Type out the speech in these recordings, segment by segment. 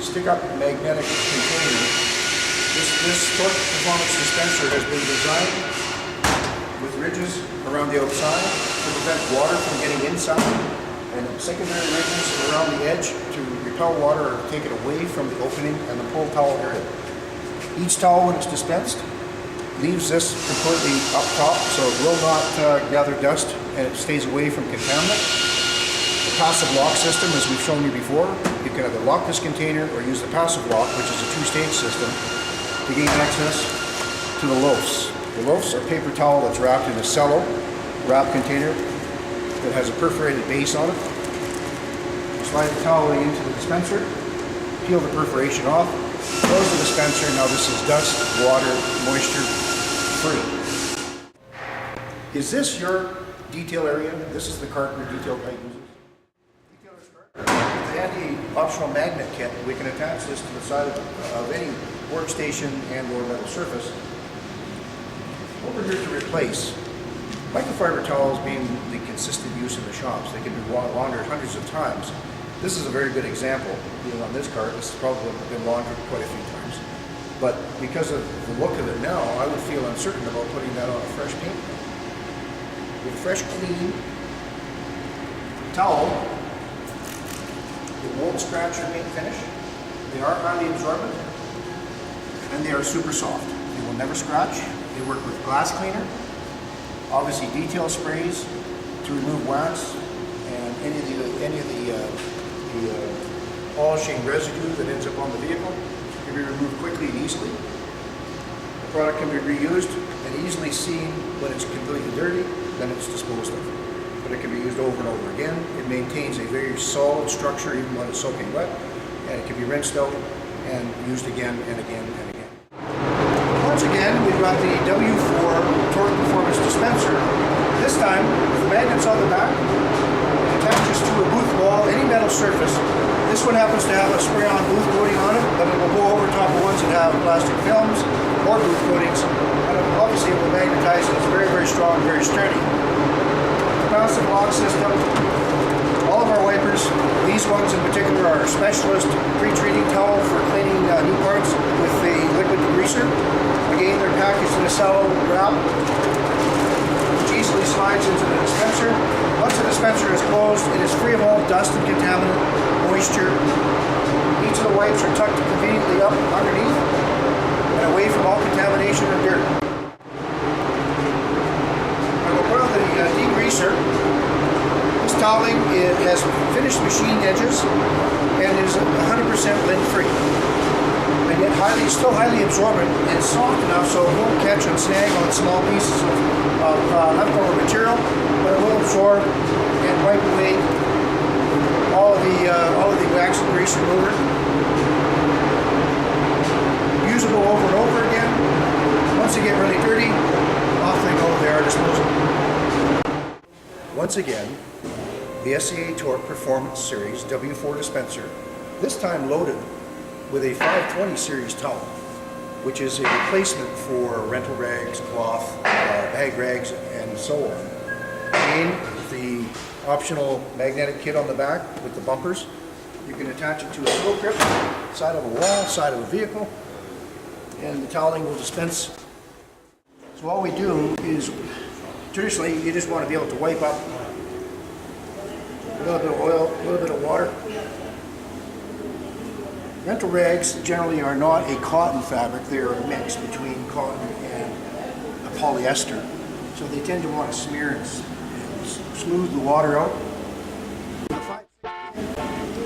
Stick-up magnetic container. This Tork performance dispenser has been designed with ridges around the outside to prevent water from getting inside, and secondary ridges around the edge to repel water or take it away from the opening and the pull towel area. Each towel, when it's dispensed, leaves this completely up top, so it will not gather dust and it stays away from contaminant. The passive lock system, as we've shown you before, you can either lock this container or use the passive lock, which is a two-stage system, to gain access to the loafs. The loafs are paper towel that's wrapped in a cello wrap container that has a perforated base on it. Slide the towel into the dispenser, peel the perforation off, close the dispenser. Now this is dust, water, moisture free. Is this your detail area? This is the cart your detail guy uses. With the anti-optional magnet kit, we can attach this to the side of any workstation and or metal surface. What we're here to replace, microfiber towels being the consistent use in the shops. They can be laundered hundreds of times. This is a very good example. Being on this cart, this has probably been laundered quite a few times. But because of the look of it now, I would feel uncertain about putting that on a fresh paint. With a fresh, clean towel, it won't scratch your paint finish. They are highly absorbent, and they are super soft. They will never scratch. They work with glass cleaner, obviously detail sprays to remove wax and any of the polishing residue that ends up on the vehicle can be removed quickly and easily. The product can be reused and easily seen when it's completely dirty, then it's disposed of. But it can be used over and over again. It maintains a very solid structure even when it's soaking wet, and it can be rinsed out and used again and again and again. Once again, we've got the W4 Tork Performance Dispenser. This time, with the magnets on the back, it attaches to a booth wall, any metal surface. This one happens to have a spray-on booth coating on it, but it will go over top of ones that have plastic films or booth coatings. And obviously, it will magnetize, and it's very, very strong, very sturdy. Passive lock system. All of our wipers, these ones in particular, are specialist pre-treating towel for cleaning new parts with a liquid degreaser. Again, they're packaged in a cello wrap, which easily slides into the dispenser. Once the dispenser is closed, it is free of all dust and contaminant, moisture. Each of the wipes are tucked conveniently up underneath and away from all contamination or dirt. Degreaser. This toweling has finished machined edges and is 100% lint free. And yet still highly absorbent and soft enough so it won't catch and snag on small pieces of leftover material, but it will absorb and wipe away all of the wax and grease remover. Usable over and over again. Once they get really dirty, off they go. They are disposable. Once again, the SCA Tork Performance Series W4 dispenser, this time loaded with a 520 series towel, which is a replacement for rental rags, cloth, bag rags, and so on. Again, the optional magnetic kit on the back with the bumpers. You can attach it to a snow grip, side of a wall, side of a vehicle, and the toweling will dispense. So all we do is, traditionally, you just want to be able to wipe up a little bit of oil, a little bit of water. Rental rags generally are not a cotton fabric. They are a mix between cotton and a polyester. So they tend to want to smear and smooth the water out.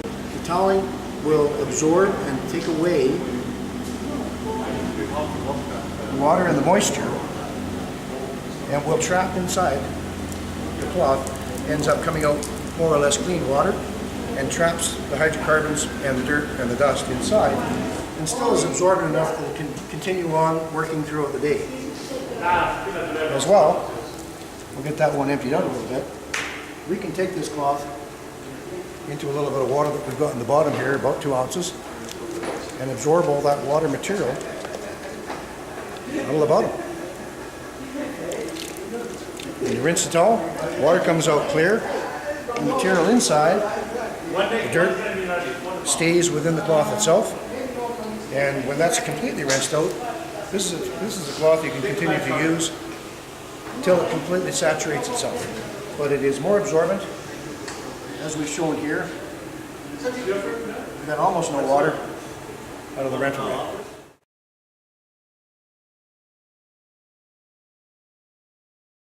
The toweling will absorb and take away the water and the moisture, and will trap inside the cloth, ends up coming out more or less clean water, and traps the hydrocarbons and the dirt and the dust inside, and still is absorbent enough that it can continue on working throughout the day. As well, we'll get that one emptied out a little bit. We can take this cloth into a little bit of water that we've got in the bottom here, about 2 ounces, and absorb all that water material out of the bottom. When you rinse the towel, water comes out clear. The material inside the dirt stays within the cloth itself. And when that's completely rinsed out, this is a cloth you can continue to use until it completely saturates itself. But it is more absorbent, as we've shown here, than almost no water out of the rental rag.